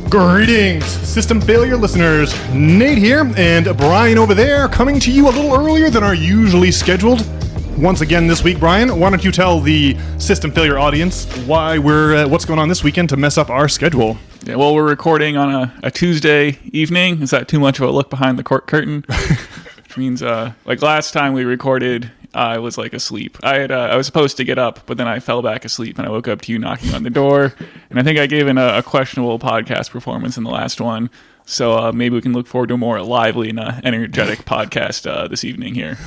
Greetings, System Failure listeners. Nate here and Brian over there, coming to you a little earlier than our usually scheduled. Once again this week, Brian, why don't you tell the System Failure audience why what's going on this weekend to mess up our schedule? Yeah, well, we're recording on a Tuesday evening. Is that too much of a look behind the curtain? Which means, like last time we recorded, I was like asleep. I was supposed to get up, but then I fell back asleep and I woke up to you knocking on the door. And I think I gave in a questionable podcast performance in the last one. So maybe we can look forward to a more lively and energetic podcast this evening here.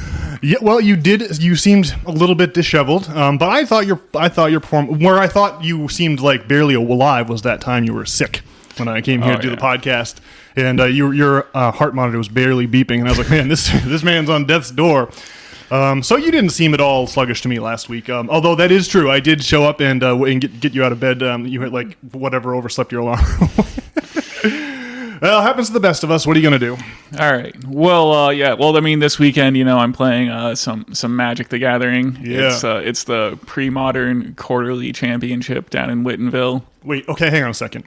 Yeah, well, you did. You seemed a little bit disheveled, but I thought your performance, where I thought you seemed like barely alive, was that time you were sick when I came here to do the podcast, and your heart monitor was barely beeping, and I was like, man, this man's on death's door. So you didn't seem at all sluggish to me last week. Although that is true, I did show up and get you out of bed. You had like whatever overslept your alarm. Well, it happens to the best of us. What are you going to do? All right. Well, yeah. Well, I mean, this weekend, I'm playing some Magic the Gathering. Yeah. It's the pre-modern quarterly championship down in Whittenville. Wait, okay, hang on a second.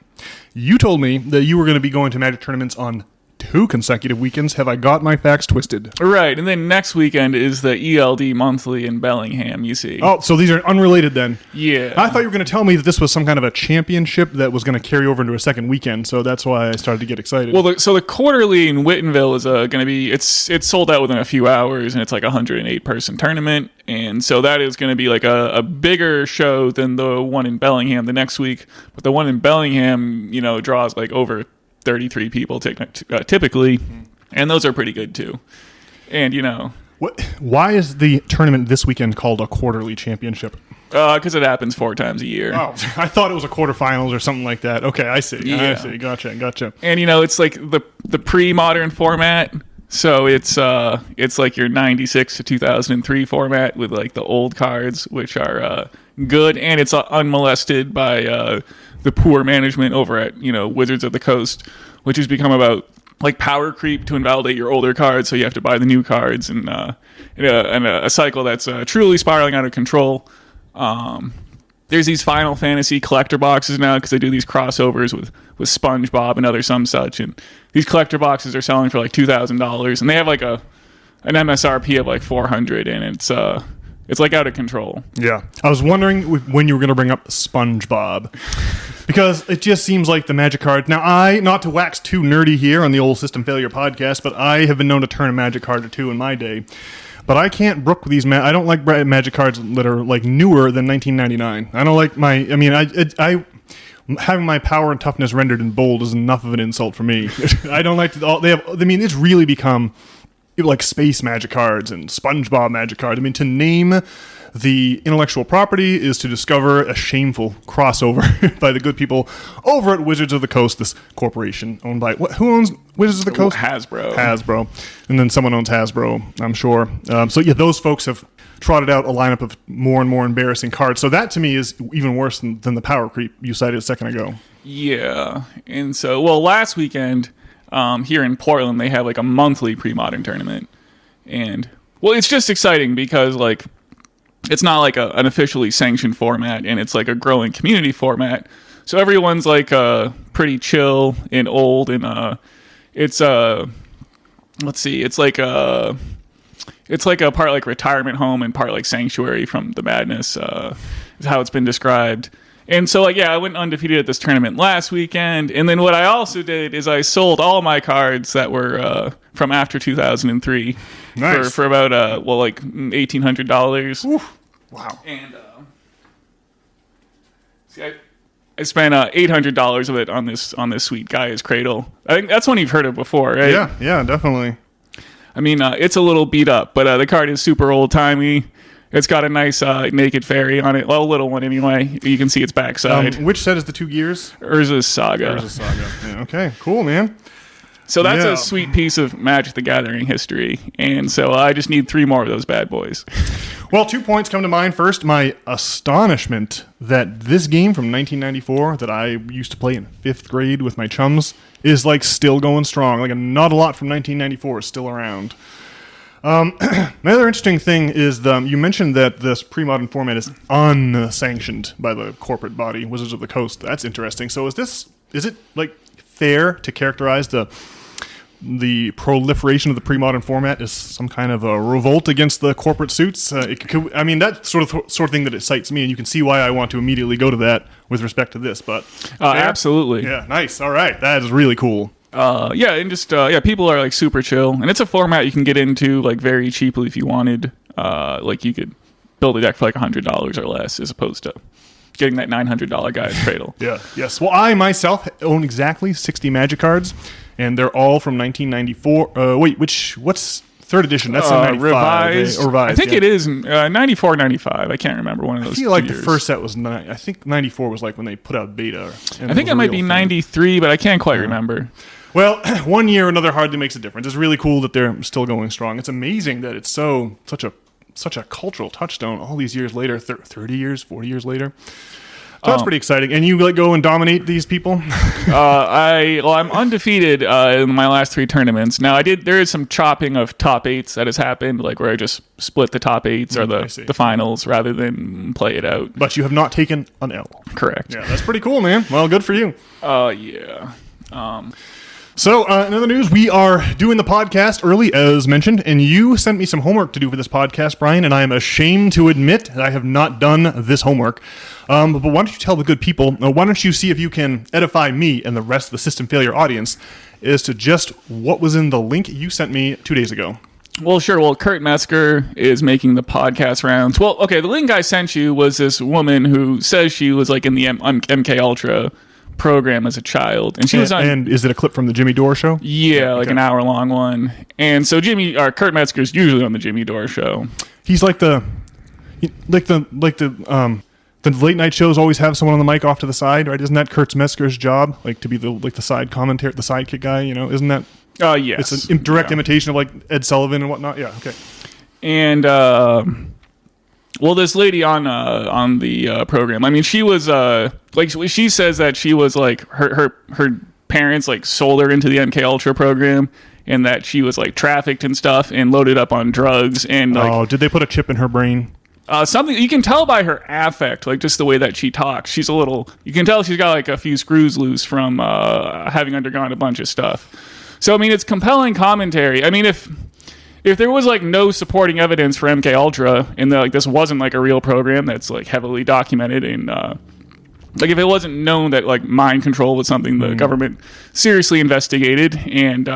You told me that you were going to be going to Magic tournaments on 2 consecutive weekends. Have I got my facts twisted? Right, and then next weekend is the ELD Monthly in Bellingham, you see. Oh, so these are unrelated then? Yeah. I thought you were going to tell me that this was some kind of a championship that was going to carry over into a second weekend, so that's why I started to get excited. Well, so the quarterly in Whittenville is going to be, it's sold out within a few hours, and it's like a 108-person tournament, and so that is going to be like a bigger show than the one in Bellingham the next week, but the one in Bellingham, draws like over 33 people typically, and those are pretty good too. And why is the tournament this weekend called a quarterly championship? Because it happens 4 times a year. Oh, I thought it was a quarterfinals or something like that. Okay, I see. Yeah. I see. Gotcha. And it's like the pre-modern format. So it's like your 96 to 2003 format with like the old cards, which are good, and it's unmolested by the poor management over at Wizards of the Coast, which has become about like power creep to invalidate your older cards, so you have to buy the new cards, and a cycle that's truly spiraling out of control. There's these Final Fantasy collector boxes now because they do these crossovers with SpongeBob and other some such, and these collector boxes are selling for like $2,000, and they have like an MSRP of like $400, and it's like out of control. Yeah. I was wondering when you were going to bring up SpongeBob, because it just seems like the Magic card. Now, not to wax too nerdy here on the old System Failure podcast, but I have been known to turn a Magic card or two in my day. But I can't brook these. I don't like Magic cards that are like newer than 1999. I don't like I having my power and toughness rendered in bold is enough of an insult for me. I don't like it's really become like space Magic cards and SpongeBob Magic cards. To name the intellectual property is to discover a shameful crossover by the good people over at Wizards of the Coast, this corporation owned by who owns Wizards of the Coast? Hasbro. And then someone owns Hasbro, I'm sure. So yeah, those folks have trotted out a lineup of more and more embarrassing cards. So that to me is even worse than the power creep you cited a second ago. Yeah. And so, last weekend here in Portland, they have like a monthly pre-modern tournament. And, it's just exciting because like it's not like an officially sanctioned format, and it's like a growing community format. So everyone's like pretty chill and old, and it's like a part like retirement home and part like sanctuary from the madness is how it's been described. And so I went undefeated at this tournament last weekend, and then what I also did is I sold all my cards that were from after 2003 nice. for about like $1,800. Wow. And I spent $800 of it on this sweet Gaia's Cradle. I think that's one you've heard of before, right? Yeah, definitely. It's a little beat up, but the card is super old timey. It's got a nice naked fairy on it. Well, a little one anyway. You can see its backside. Which set is the 2 gears? Urza's Saga. Yeah, okay, cool, man. So that's a sweet piece of Magic the Gathering history. And so I just need 3 more of those bad boys. Well, 2 points come to mind. First, my astonishment that this game from 1994 that I used to play in 5th grade with my chums is like still going strong. Like not a lot from 1994 is still around. My other interesting thing is you mentioned that this pre-modern format is unsanctioned by the corporate body, Wizards of the Coast. That's interesting. So is it like fair to characterize the proliferation of the pre-modern format as some kind of a revolt against the corporate suits? I mean, that's sort of thing that excites me, and you can see why I want to immediately go to that with respect to this. But absolutely, yeah, nice. All right, that is really cool. And just people are like super chill, and it's a format you can get into like very cheaply if you wanted. Like you could build a deck for like $100 or less, as opposed to getting that $900 guy's cradle. Yeah. Yes. Well, I myself own exactly 60 Magic cards, and they're all from 1994. What's third edition? That's in 95. Revised. Revised. I think it is 94, 95. I can't remember one of those. I feel like years. the first set was I think 94 was like when they put out beta. I think it might be 93, but I can't quite remember. Well, one year or another hardly makes a difference. It's really cool that they're still going strong. It's amazing that it's such a cultural touchstone all these years later, 30 years, 40 years later. So that's pretty exciting. And you go and dominate these people? I'm undefeated in my last 3 tournaments. Now there is some chopping of top 8s that has happened, like where I just split the top 8s or the finals rather than play it out. But you have not taken an L. Correct. Yeah, that's pretty cool, man. Well, good for you. Yeah. So, in other news, we are doing the podcast early, as mentioned, and you sent me some homework to do for this podcast, Brian, and I am ashamed to admit that I have not done this homework. But why don't you tell the good people, why don't you see if you can edify me and the rest of the System Failure audience as to just what was in the link you sent me 2 days ago. Well, sure. Well, Kurt Metzger is making the podcast rounds. Well, okay, the link I sent you was this woman who says she was like in the MK Ultra program as a child, and she was on. And is it a clip from the Jimmy Dore show? Yeah, like an hour-long one. And so Kurt Metzger's usually on the Jimmy Dore show. He's like the late night shows always have someone on the mic off to the side, right? Isn't that Kurt Metzger's job, like to be the side commentator, the sidekick guy? You know, isn't that? Yes. It's a direct imitation of like Ed Sullivan and whatnot. Yeah. Okay. And well, this lady on the program, I mean, she was like she says that she was like her parents like sold her into the MK Ultra program, and that she was like trafficked and stuff and loaded up on drugs. And like, did they put a chip in her brain? Something you can tell by her affect, like just the way that she talks. She's you can tell she's got like a few screws loose from having undergone a bunch of stuff. So I mean, it's compelling commentary. I mean, if there was like no supporting evidence for MK Ultra, and like this wasn't like a real program that's like heavily documented, and like if it wasn't known that like mind control was something the government seriously investigated, and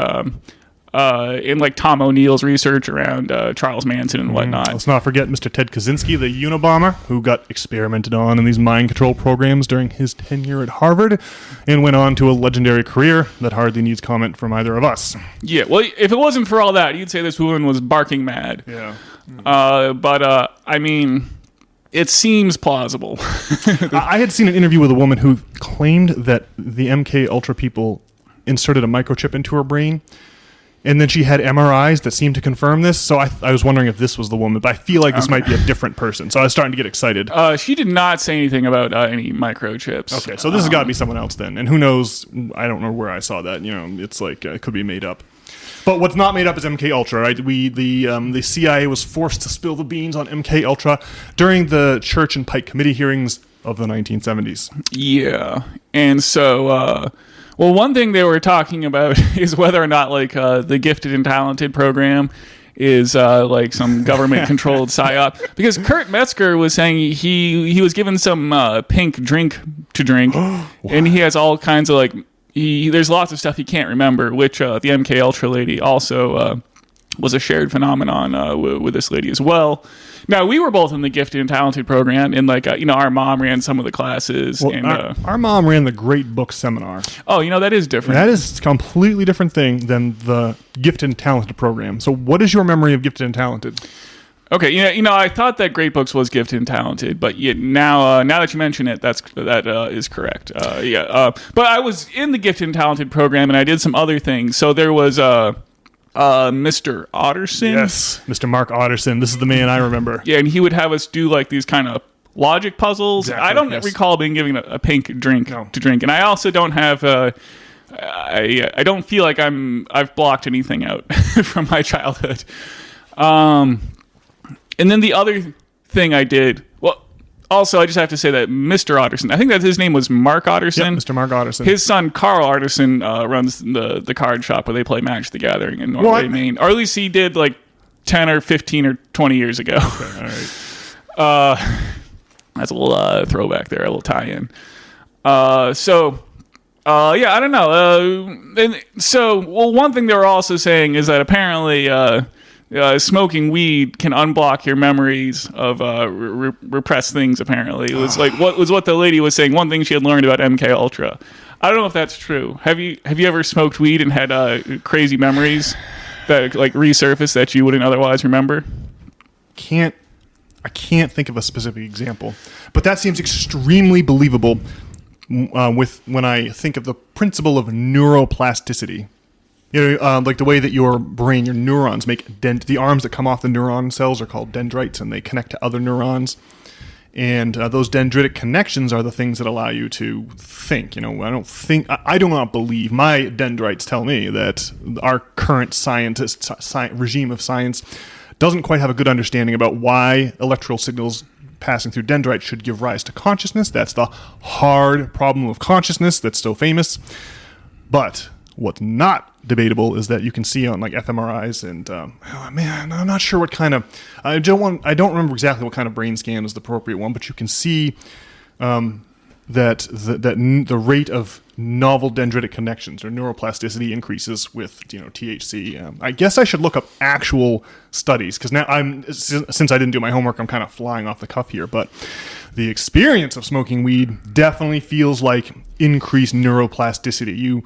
in like Tom O'Neill's research around Charles Manson and whatnot. Let's not forget Mr. Ted Kaczynski, the Unabomber, who got experimented on in these mind control programs during his tenure at Harvard, and went on to a legendary career that hardly needs comment from either of us. Yeah, well, if it wasn't for all that, you'd say this woman was barking mad. Yeah. But I mean, it seems plausible. I had seen an interview with a woman who claimed that the MK Ultra people inserted a microchip into her brain. And then she had MRIs that seemed to confirm this. So I was wondering if this was the woman, but I feel like this might be a different person. So I was starting to get excited. She did not say anything about any microchips. Okay, so this has got to be someone else then. And who knows? I don't know where I saw that. You know, it's like it could be made up. But what's not made up is MK Ultra, right? The CIA was forced to spill the beans on MK Ultra during the Church and Pike Committee hearings of the 1970s. Yeah, and so. Well, one thing they were talking about is whether or not like the Gifted and Talented program is like some government-controlled psyop. Because Kurt Metzger was saying he was given some pink drink to drink, and he has all kinds of like there's lots of stuff he can't remember. Which the MK Ultra lady also was a shared phenomenon with this lady as well. Now, we were both in the Gifted and Talented program, and like our mom ran some of the classes. Well, and our mom ran the Great Book Seminar. Oh, that is different. That is a completely different thing than the Gifted and Talented program. So what is your memory of Gifted and Talented? Okay, I thought that Great Books was Gifted and Talented, but now that you mention it, that is correct. But I was in the Gifted and Talented program, and I did some other things. So there was Mr. Otterson. Yes, Mr. Mark Otterson. This is the man I remember. Yeah, and he would have us do like these kind of logic puzzles. Exactly, I don't recall being given a pink drink to drink, and I also don't have. I don't feel like I've blocked anything out from my childhood. And then the other thing I did. Well, Also, I just have to say that Mr. Otterson, I think that his name was Mark Otterson. Yep, Mr. Mark Otterson. His son, Carl Otterson, runs the card shop where they play Magic the Gathering in Norway, Maine. Or at least he did like 10 or 15 or 20 years ago. Okay, all right. That's a little throwback there, a little tie-in. Yeah, I don't know. One thing they were also saying is that apparently smoking weed can unblock your memories of repressed things. Apparently, it was like what the lady was saying. One thing she had learned about MK Ultra. I don't know if that's true. Have you ever smoked weed and had crazy memories that like resurface that you wouldn't otherwise remember? I can't think of a specific example, but that seems extremely believable with when I think of the principle of neuroplasticity. You know, like the way that your brain, your neurons make the arms that come off the neuron cells are called dendrites, and they connect to other neurons. And those dendritic connections are the things that allow you to think. You know, I do not believe, my dendrites tell me that our current regime of science doesn't quite have a good understanding about why electrical signals passing through dendrites should give rise to consciousness. That's the hard problem of consciousness that's so famous. But what's not debatable is that you can see on like fMRIs and I'm not sure what kind of I don't remember exactly what kind of brain scan is the appropriate one, but you can see that the rate of novel dendritic connections or neuroplasticity increases with THC. I guess I should look up actual studies because now since I didn't do my homework, I'm kind of flying off the cuff here. But the experience of smoking weed definitely feels like increased neuroplasticity. You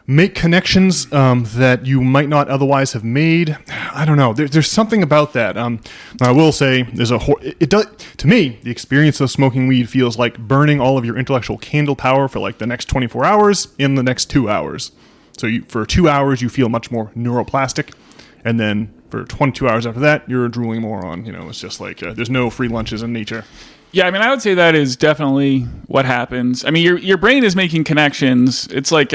make connections that you might not otherwise have made. I don't know. There's something about that. I will say it does to me. The experience of smoking weed feels like burning all of your intellectual candle power for like the next 24 hours in the next 2 hours. So for 2 hours you feel much more neuroplastic, and then for 22 hours after that you're a drooling moron. It's just like there's no free lunches in nature. Yeah, I mean, I would say that is definitely what happens. I mean, your brain is making connections. It's like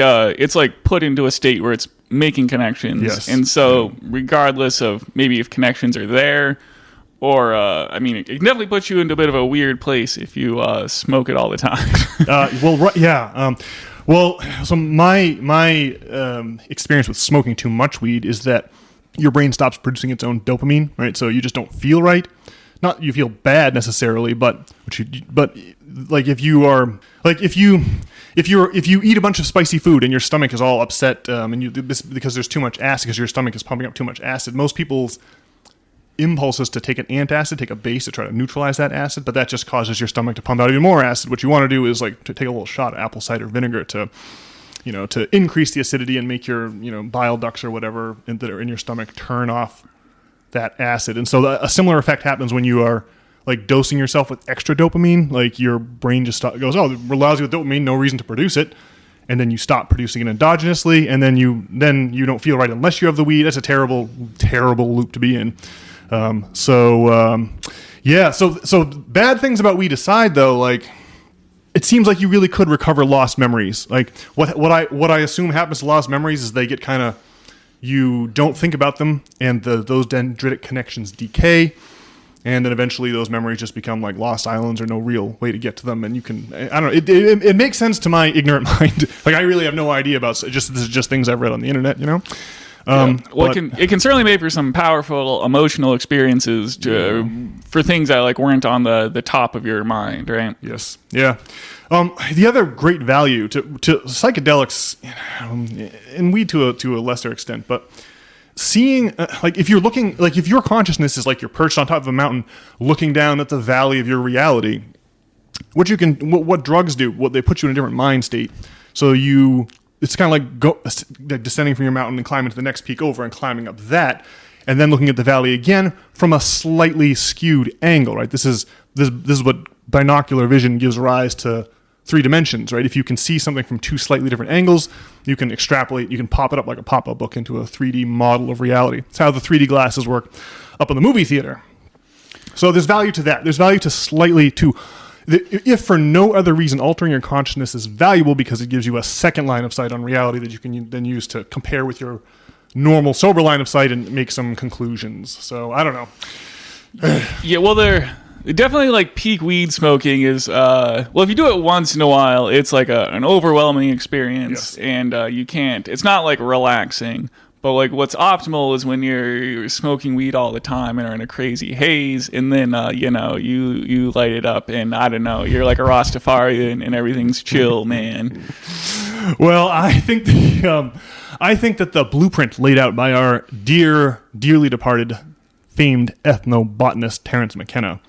put into a state where it's making connections. Yes. And so, regardless of maybe if connections are there, or I mean, it definitely puts you into a bit of a weird place if you smoke it all the time. So my experience with smoking too much weed is that your brain stops producing its own dopamine, right? So you just don't feel right. Not you feel bad necessarily, but like if you eat a bunch of spicy food and your stomach is all upset, because there's too much acid, because your stomach is pumping up too much acid. Most people's impulse is to take an antacid, take a base to try to neutralize that acid, but that just causes your stomach to pump out even more acid. What you want to do is like to take a little shot of apple cider vinegar to increase the acidity and make your bile ducts or whatever that are in your stomach turn off that acid. And so a similar effect happens when you are like dosing yourself with extra dopamine. Like your brain just goes, oh, it allows you with dopamine, no reason to produce it, and then you stop producing it endogenously, and then you don't feel right unless you have the weed. That's a terrible loop to be in. So bad things about weed aside, though, like it seems like you really could recover lost memories. Like what I assume happens to lost memories is they get kind of, you don't think about them, and those dendritic connections decay, and then eventually those memories just become like lost islands or no real way to get to them. And you can, I don't know, it makes sense to my ignorant mind. Like I really have no idea about this is just things I've read on the internet, It can certainly make for some powerful emotional experiences for things that like weren't on the top of your mind, right? Yes. Yeah. The other great value to psychedelics, and weed to a lesser extent, but seeing if your consciousness is like you're perched on top of a mountain looking down at the valley of your reality, what drugs do, what they put you in a different mind state. So it's kind of like descending from your mountain and climbing to the next peak over and climbing up that, and then looking at the valley again from a slightly skewed angle, right? This is what binocular vision gives rise to 3 dimensions, right? If you can see something from 2 slightly different angles, you can extrapolate, you can pop it up like a pop-up book into a 3D model of reality. It's how the 3D glasses work up in the movie theater. So there's value to that. There's value to if for no other reason, altering your consciousness is valuable because it gives you a second line of sight on reality that you can then use to compare with your normal sober line of sight and make some conclusions. So I don't know. Yeah, well, Definitely, like, peak weed smoking is, well, if you do it once in a while, it's like an overwhelming experience, and you can't, it's not like relaxing, but like what's optimal is when you're smoking weed all the time and are in a crazy haze, and then, you light it up, and I don't know, you're like a Rastafarian and everything's chill, man. Well, I think that the blueprint laid out by our dearly departed, famed ethnobotanist Terence McKenna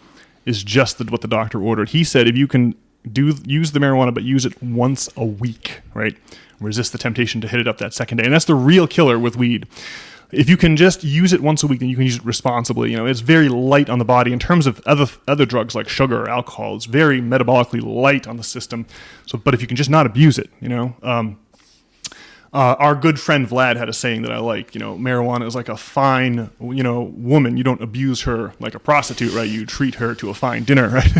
is just what the doctor ordered. He said if you can use the marijuana, but use it once a week, right? Resist the temptation to hit it up that second day. And that's the real killer with weed. If you can just use it once a week, then you can use it responsibly. It's very light on the body. In terms of other drugs like sugar or alcohol, it's very metabolically light on the system. So, but if you can just not abuse it, our good friend Vlad had a saying that I like, marijuana is like a fine, woman. You don't abuse her like a prostitute, right? You treat her to a fine dinner, right?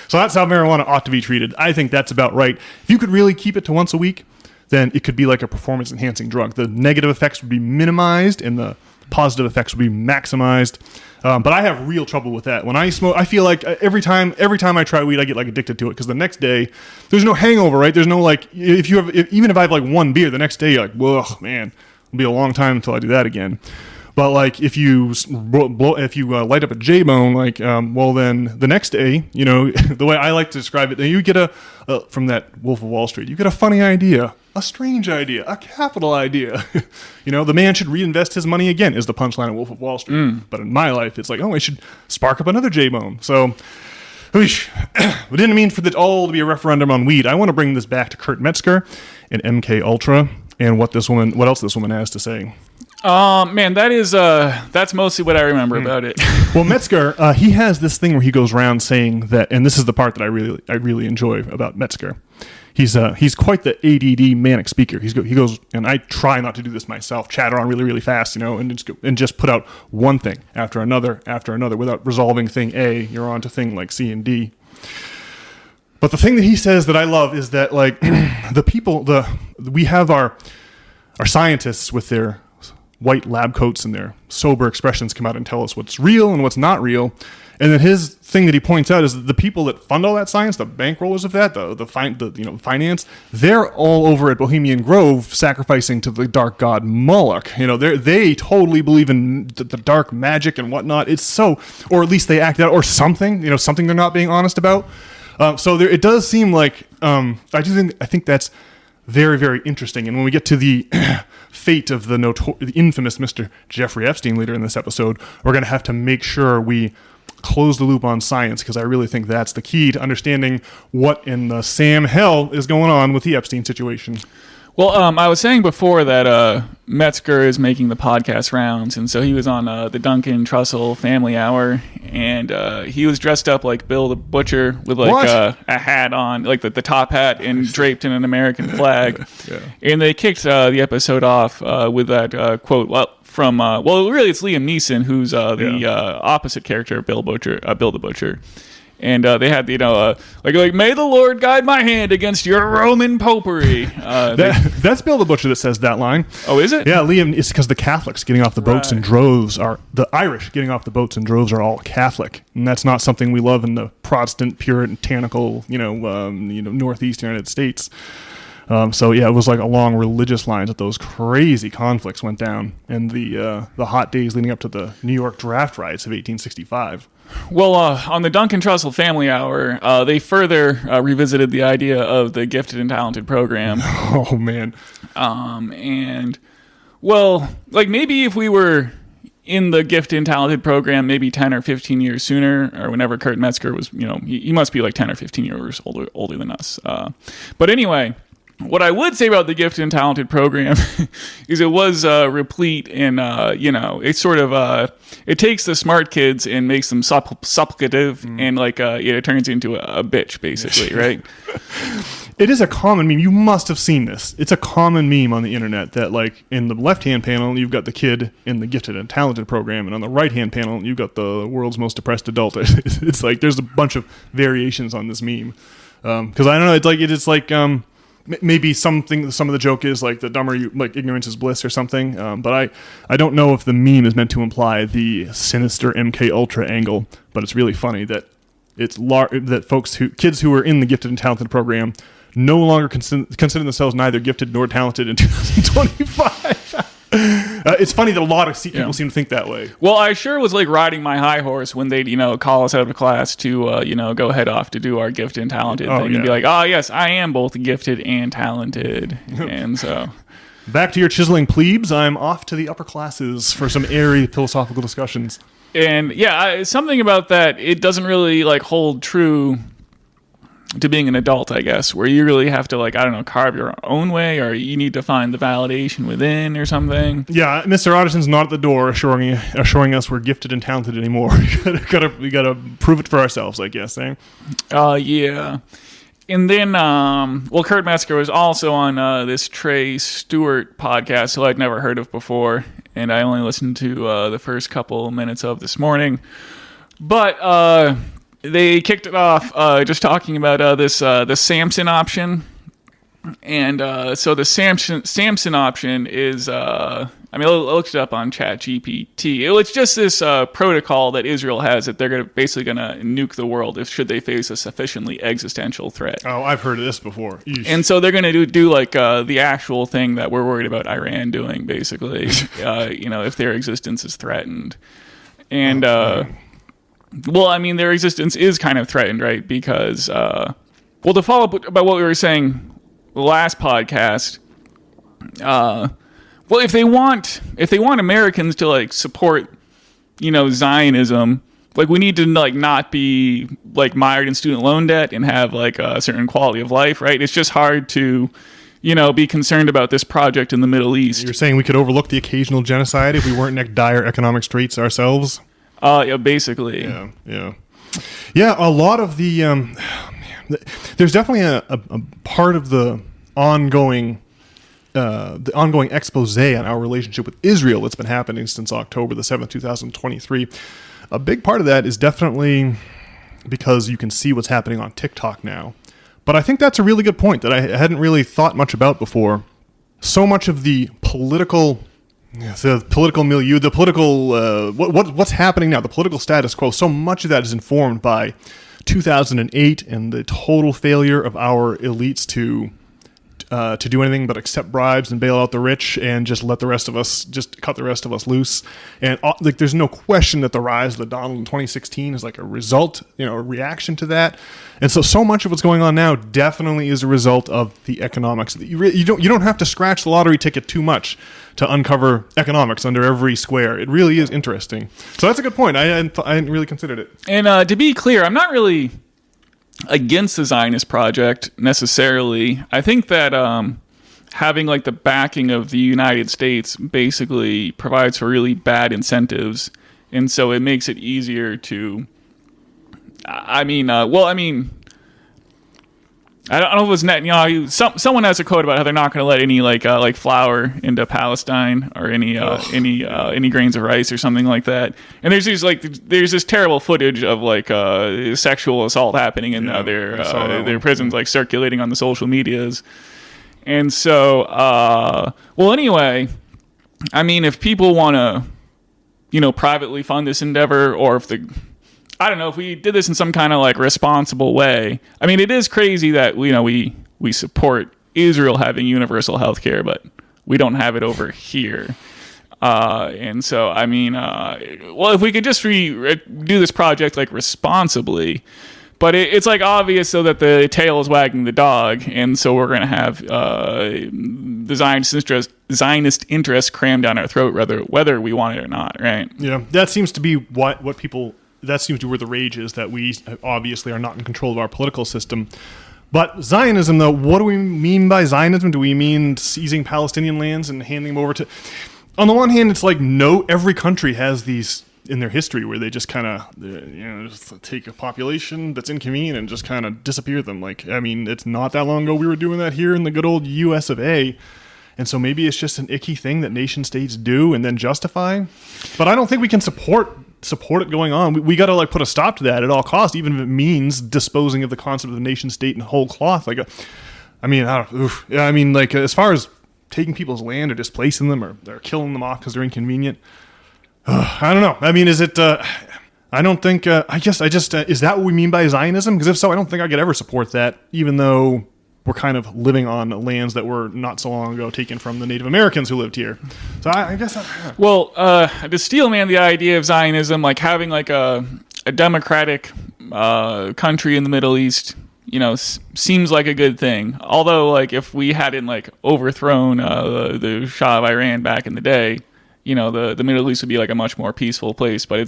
So that's how marijuana ought to be treated. I think that's about right. If you could really keep it to once a week, then it could be like a performance-enhancing drug. The negative effects would be minimized and the positive effects would be maximized. But I have real trouble with that. When I smoke, I feel like every time I try weed, I get like addicted to it because the next day there's no hangover, right? There's no like even if I have like one beer, the next day you're like, whoa, man, it'll be a long time until I do that again. But like if you light up a J-bone, like well then the next day, the way I like to describe it, you get from that Wolf of Wall Street, you get a funny idea. A strange idea, a capital idea. The man should reinvest his money again is the punchline of Wolf of Wall Street. But in my life, it's like, I should spark up another J-bone. So, we didn't mean for it all to be a referendum on weed. I want to bring this back to Kurt Metzger and MK Ultra and what else this woman has to say. Man, that's mostly what I remember about it. Well, Metzger, he has this thing where he goes around saying that, and this is the part that I really enjoy about Metzger. He's quite the ADD manic speaker. He goes, and I try not to do this myself, chatter on really, really fast, and just put out one thing after another without resolving thing A. You're on to thing like C and D. But the thing that he says that I love is that like we have our scientists with their white lab coats and their sober expressions come out and tell us what's real and what's not real. And then his thing that he points out is that the people that fund all that science, the bankrollers of that, the finance, they're all over at Bohemian Grove sacrificing to the dark god Moloch. They totally believe in the dark magic and whatnot. It's so, or at least they act out, or something, something they're not being honest about. So it does seem like I think that's very, very interesting. And when we get to the fate of the infamous Mr. Jeffrey Epstein later in this episode, we're going to have to make sure we close the loop on science, because I really think that's the key to understanding what in the Sam hell is going on with the Epstein situation. Well, I was saying before that Metzger is making the podcast rounds, and so he was on the Duncan Trussell Family Hour, and he was dressed up like Bill the Butcher with like a hat on, like the top hat, and draped in an American flag. Yeah. And they kicked the episode off with that quote. Really, it's Liam Neeson who's the opposite character of Bill the Butcher. And they had, like, may the Lord guide my hand against your Roman popery. That's Bill the Butcher that says that line. Oh, is it? Yeah, Liam, it's because the Catholics getting off the boats in droves the Irish getting off the boats in droves are all Catholic. And that's not something we love in the Protestant, puritanical, Northeast United States. So yeah, it was like along religious lines that those crazy conflicts went down, and the hot days leading up to the New York draft riots of 1865. Well, on the Duncan Trussell Family Hour, they further revisited the idea of the gifted and talented program. Oh man. And well, like maybe if we were in the gifted and talented program maybe 10 or 15 years sooner, or whenever Kurt Metzger was, he must be like 10 or 15 years older than us. But anyway, what I would say about the gifted and talented program is it was replete in, it's sort of, it takes the smart kids and makes them supplicative, and like, it turns into a bitch, basically, right? It is a common meme. You must have seen this. It's a common meme on the internet that, like, in the left-hand panel, you've got the kid in the gifted and talented program, and on the right-hand panel, you've got the world's most depressed adult. It's like there's a bunch of variations on this meme. Because I don't know, it's like maybe some of the joke is like the dumber you, like ignorance is bliss or something. But I don't know if the meme is meant to imply the sinister MK Ultra angle, but it's really funny that that kids who are in the gifted and talented program no longer consider themselves neither gifted nor talented in 2025. It's funny that a lot of people seem to think that way. Well, I sure was like riding my high horse when they'd, call us out of class to, go head off to do our gifted and talented thing and be like, oh, yes, I am both gifted and talented. And so... Back to your chiseling plebes, I'm off to the upper classes for some airy philosophical discussions. And something about that, it doesn't really like hold true to being an adult, I guess, where you really have to carve your own way, or you need to find the validation within or something. Yeah, Mr. Otterson's not at the door assuring us we're gifted and talented anymore. we gotta prove it for ourselves, I guess, eh? Yeah. And then, Kurt Metzger was also on this Trey Stewart podcast, who I'd never heard of before, and I only listened to the first couple minutes of this morning. But they kicked it off just talking about the Samson option. And so the Samson option is... I looked it up on ChatGPT. It's just this protocol that Israel has that they're basically going to nuke the world should they face a sufficiently existential threat. Oh, I've heard of this before. Eesh. And so they're going to do the actual thing that we're worried about Iran doing, basically, if their existence is threatened. And, their existence is kind of threatened, right? Because, to follow up about what we were saying last podcast, if they want Americans to support, Zionism, we need to not be mired in student loan debt and have a certain quality of life, right? It's just hard to, be concerned about this project in the Middle East. You're saying we could overlook the occasional genocide if we weren't in dire economic straits ourselves? Yeah, basically. Yeah. A lot of the there's definitely a part of the ongoing expose on our relationship with Israel that's been happening since October the 7th, 2023. A big part of that is definitely because you can see what's happening on TikTok now. But I think that's a really good point that I hadn't really thought much about before. So much of the political milieu, the political, what's happening now, the political status quo, so much of that is informed by 2008 and the total failure of our elites to do anything but accept bribes and bail out the rich and just cut the rest of us loose. And there's no question that the rise of the Donald in 2016 is a result, a reaction to that. And so much of what's going on now definitely is a result of the economics. You don't have to scratch the lottery ticket too much to uncover economics under every square. It really is interesting. So that's a good point. I hadn't really considered it. And to be clear, I'm not really against the Zionist project necessarily. I think that having the backing of the United States basically provides for really bad incentives, and so it makes it easier to I don't know if it was Netanyahu. Someone has a quote about how they're not going to let any flour into Palestine or any grains of rice or something like that. And there's this terrible footage of sexual assault happening in their prisons, circulating on the social medias. And so, anyway, if people want to, privately fund this endeavor, or if if we did this in some kind of responsible way. It is crazy that we support Israel having universal health care, but we don't have it over here. And so, if we could just do this project responsibly, but it's obvious though that the tail is wagging the dog, and so we're going to have the Zionist interest crammed down our throat, whether we want it or not, right? Yeah, that seems to be what people. That seems to be where the rage is, that we obviously are not in control of our political system. But Zionism, though, what do we mean by Zionism? Do we mean seizing Palestinian lands and handing them over to... On the one hand, it's every country has these in their history where they just kind of, just take a population that's inconvenient and just kind of disappear them. It's not that long ago we were doing that here in the good old US of A. And so maybe it's just an icky thing that nation states do and then justify. But I don't think we can support it going on. We got to put a stop to that at all costs, even if it means disposing of the concept of the nation state in whole cloth. As far as taking people's land or displacing them or killing them off because they're inconvenient, I don't know. Is it? I don't think, I just, is that what we mean by Zionism? Because if so, I don't think I could ever support that, even though we're kind of living on lands that were not so long ago taken from the Native Americans who lived here. So I guess... Well, to steel man the idea of Zionism, like having like a democratic country in the Middle East, seems like a good thing. Although, like, if we hadn't like overthrown the Shah of Iran back in the day, the Middle East would be like a much more peaceful place. But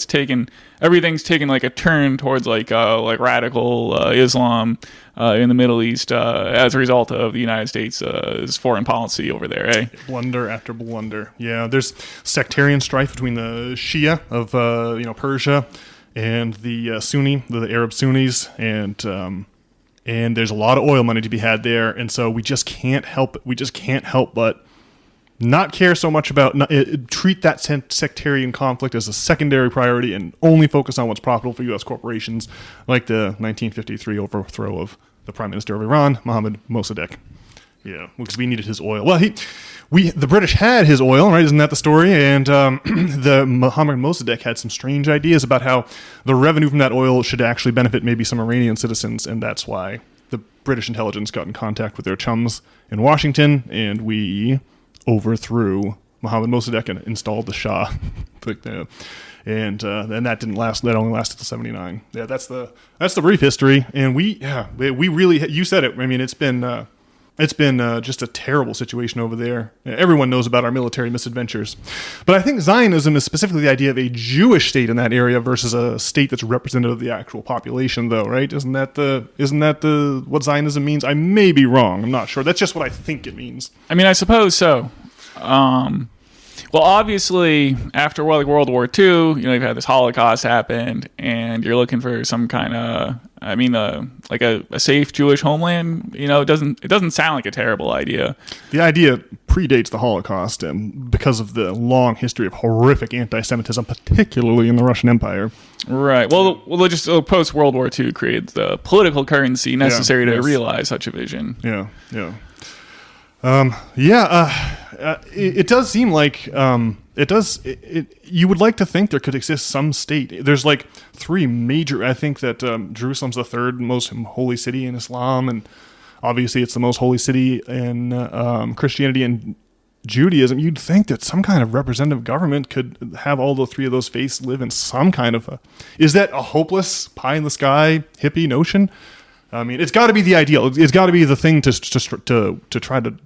everything's taken like a turn towards like radical Islam in the Middle East as a result of the United States' foreign policy over there. Eh? Blunder after blunder. Yeah, there's sectarian strife between the Shia of Persia and the Sunni, the Arab Sunnis, and there's a lot of oil money to be had there, and so we just can't help but not care so much about treat that sectarian conflict as a secondary priority and only focus on what's profitable for U.S. corporations, like the 1953 overthrow of the Prime Minister of Iran, Mohammad Mossadegh. Yeah, because we needed his oil. Well, the British had his oil, right? Isn't that the story? And the Mohammad Mossadegh had some strange ideas about how the revenue from that oil should actually benefit maybe some Iranian citizens, and that's why the British intelligence got in contact with their chums in Washington, and we overthrew Mohammad Mossadegh and installed the Shah. And that didn't last. That only lasted till 79. Yeah, that's the brief history. And we really, you said it. I mean, it's been just a terrible situation over there. Everyone knows about our military misadventures. But I think Zionism is specifically the idea of a Jewish state in that area versus a state that's representative of the actual population, though, right? Isn't that what Zionism means? I may be wrong. I'm not sure. That's just what I think it means. I mean, I suppose so. Well, obviously, after World War II, you've had this Holocaust happened, and you're looking for some kind of, like a safe Jewish homeland. It doesn't sound like a terrible idea. The idea predates the Holocaust, and because of the long history of horrific anti-Semitism, particularly in the Russian Empire. Right. Well, just post World War II created the political currency necessary to realize such a vision. Yeah. It does seem like you would like to think there could exist some state. There's like three major. I think that Jerusalem's the third most holy city in Islam, and obviously it's the most holy city in Christianity and Judaism. You'd think that some kind of representative government could have all the three of those faiths live in some kind of is that a hopeless pie in the sky hippie notion? I mean, it's got to be the ideal. It's got to be the thing to try to.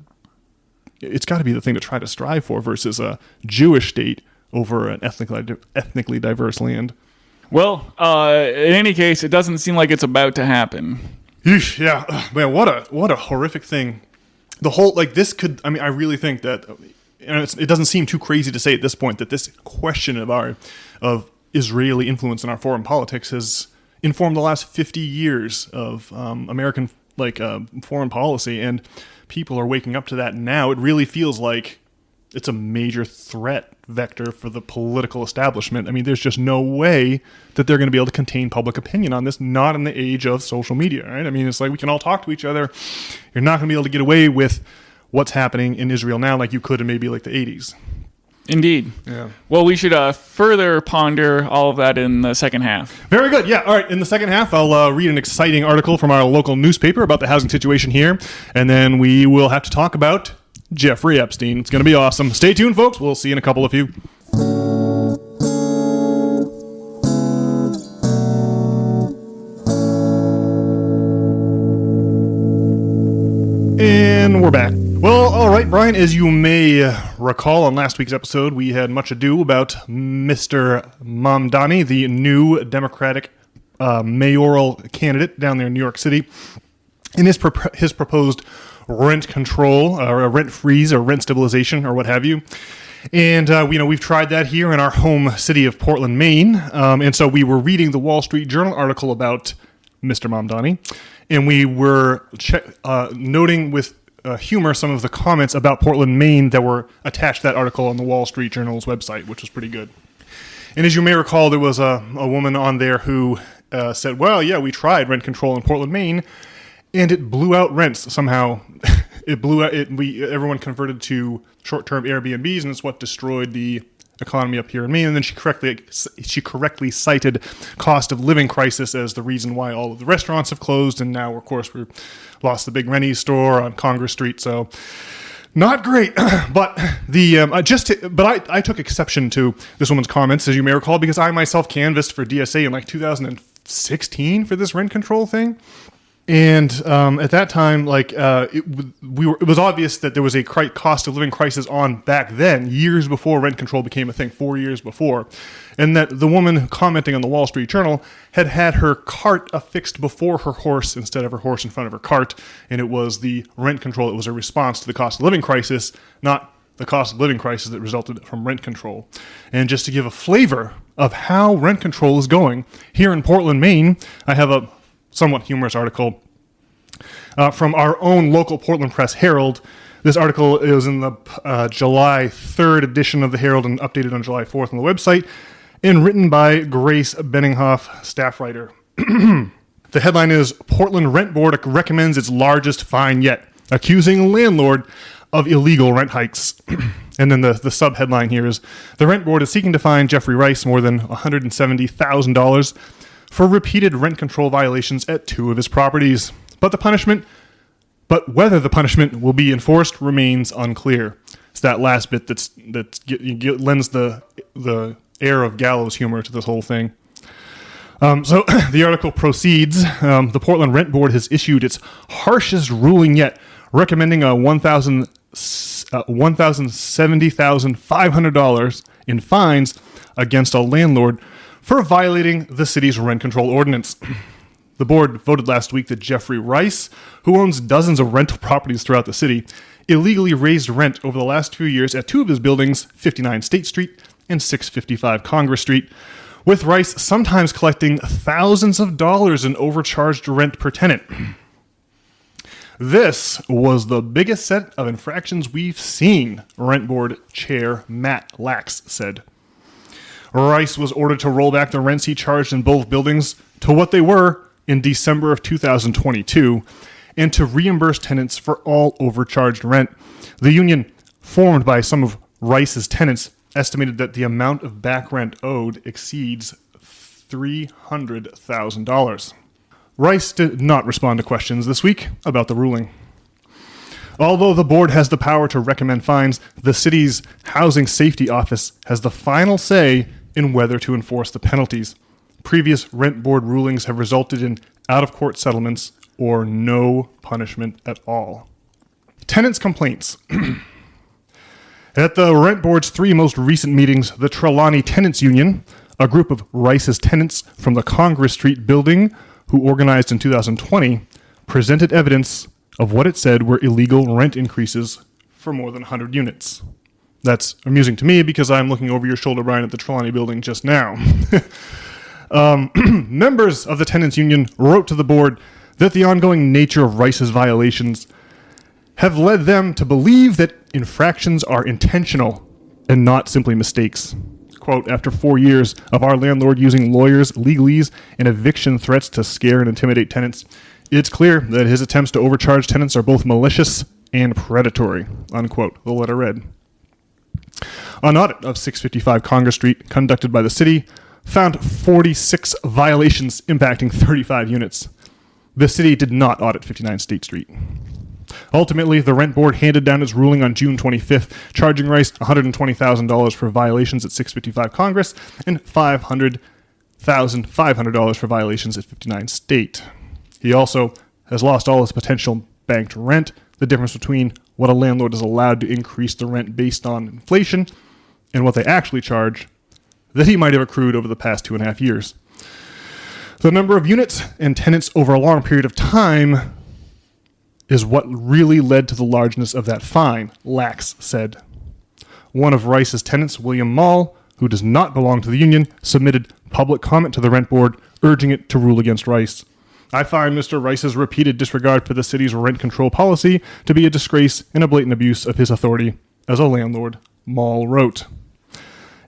It's got to be the thing to try to strive for versus a Jewish state over an ethnically diverse land. Well, in any case, it doesn't seem like it's about to happen. Eesh, yeah, man, what a horrific thing. The whole this could. I mean, I really think that it doesn't seem too crazy to say at this point that this question of Israeli influence in our foreign politics has informed the last 50 years of American foreign policy, and people are waking up to that now. It really feels like it's a major threat vector for the political establishment. I mean, there's just no way that they're going to be able to contain public opinion on this, not in the age of social media, right? I mean, it's like we can all talk to each other. You're not going to be able to get away with what's happening in Israel now like you could in maybe like the 80s. Indeed. Yeah. Well, we should further ponder all of that in the second half. Very good. Yeah. All right. In the second half, I'll read an exciting article from our local newspaper about the housing situation here, and then we will have to talk about Jeffrey Epstein. It's going to be awesome. Stay tuned, folks. We'll see you in a couple of few. And we're back. Well, all right, Brian, as you may recall on last week's episode, we had much ado about Mr. Mamdani, the new Democratic mayoral candidate down there in New York City, and his proposed rent control, or a rent freeze, or rent stabilization, or what have you. And, we've tried that here in our home city of Portland, Maine. And so we were reading the Wall Street Journal article about Mr. Mamdani, and we were noting with humor some of the comments about Portland, Maine that were attached to that article on the Wall Street Journal's website, which was pretty good. And as you may recall, there was a woman on there who said, well, yeah, we tried rent control in Portland, Maine, and it blew out rents somehow. Everyone converted to short-term Airbnbs, and it's what destroyed the economy up here in Maine. And then she correctly cited cost of living crisis as the reason why all of the restaurants have closed. And now, of course, we lost the big Rennie's store on Congress Street. So not great. But I took exception to this woman's comments, as you may recall, because I myself canvassed for DSA in like 2016 for this rent control thing. And at that time, it was obvious that there was a cost of living crisis on back then, years before rent control became a thing, 4 years before, and that the woman commenting on the Wall Street Journal had her cart affixed before her horse instead of her horse in front of her cart, and it was the rent control that was a response to the cost of living crisis, not the cost of living crisis that resulted from rent control. And just to give a flavor of how rent control is going, here in Portland, Maine, I have a somewhat humorous article from our own local Portland Press Herald. This article is in the July 3rd edition of the Herald and updated on July 4th on the website, and written by Grace Benninghoff, staff writer. The headline is, Portland Rent Board recommends its largest fine yet, accusing landlord of illegal rent hikes. And then the sub-headline here is, the Rent Board is seeking to fine Jeffrey Rice more than $170,000 for repeated rent control violations at 2 of his properties. But whether the punishment will be enforced remains unclear. It's that last bit that lends the air of gallows humor to this whole thing. So the article proceeds. The Portland Rent Board has issued its harshest ruling yet, recommending a $1,070,500 in fines against a landlord for violating the city's rent control ordinance. The board voted last week that Jeffrey Rice, who owns dozens of rental properties throughout the city, illegally raised rent over the last 2 years at 2 of his buildings, 59 State Street and 655 Congress Street, with Rice sometimes collecting thousands of dollars in overcharged rent per tenant. This was the biggest set of infractions we've seen, Rent Board Chair Matt Lax said. Rice was ordered to roll back the rents he charged in both buildings to what they were in December of 2022 and to reimburse tenants for all overcharged rent. The union, formed by some of Rice's tenants, estimated that the amount of back rent owed exceeds $300,000. Rice did not respond to questions this week about the ruling. Although the board has the power to recommend fines, the city's Housing Safety Office has the final say in whether to enforce the penalties. Previous rent board rulings have resulted in out-of-court settlements or no punishment at all. Tenants' complaints. At the rent board's 3 most recent meetings, the Trelawney Tenants Union, a group of Rice's tenants from the Congress Street building who organized in 2020, presented evidence of what it said were illegal rent increases for more than 100 units. That's amusing to me because I'm looking over your shoulder, Brian, at the Trelawney building just now. Members of the tenants union wrote to the board that the ongoing nature of Rice's violations have led them to believe that infractions are intentional and not simply mistakes. Quote, after 4 years of our landlord using lawyers, legalese, and eviction threats to scare and intimidate tenants, it's clear that his attempts to overcharge tenants are both malicious and predatory, unquote, the letter read. An audit of 655 Congress Street conducted by the city found 46 violations impacting 35 units. The city did not audit 59 State Street. Ultimately, the rent board handed down its ruling on June 25th, charging Rice $120,000 for violations at 655 Congress and $500,500 for violations at 59 State. He also has lost all his potential banked rent, the difference between what a landlord is allowed to increase the rent based on inflation and what they actually charge, that he might have accrued over the past 2.5 years. The number of units and tenants over a long period of time is what really led to the largeness of that fine, Lax said. One of Rice's tenants, William Mall, who does not belong to the union, submitted public comment to the rent board, urging it to rule against Rice. I find Mr. Rice's repeated disregard for the city's rent control policy to be a disgrace and a blatant abuse of his authority as a landlord, Mall wrote.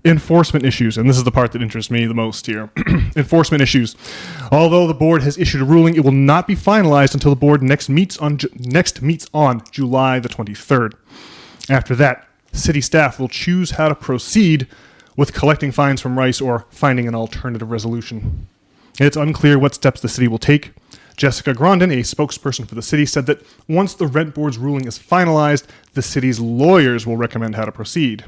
Enforcement issues, and this is the part that interests me the most here. Enforcement issues. Although the board has issued a ruling, it will not be finalized until the board next meets on July the 23rd. After that, city staff will choose how to proceed with collecting fines from Rice or finding an alternative resolution. It's unclear what steps the city will take. Jessica Grondin, a spokesperson for the city, said that once the rent board's ruling is finalized, the city's lawyers will recommend how to proceed.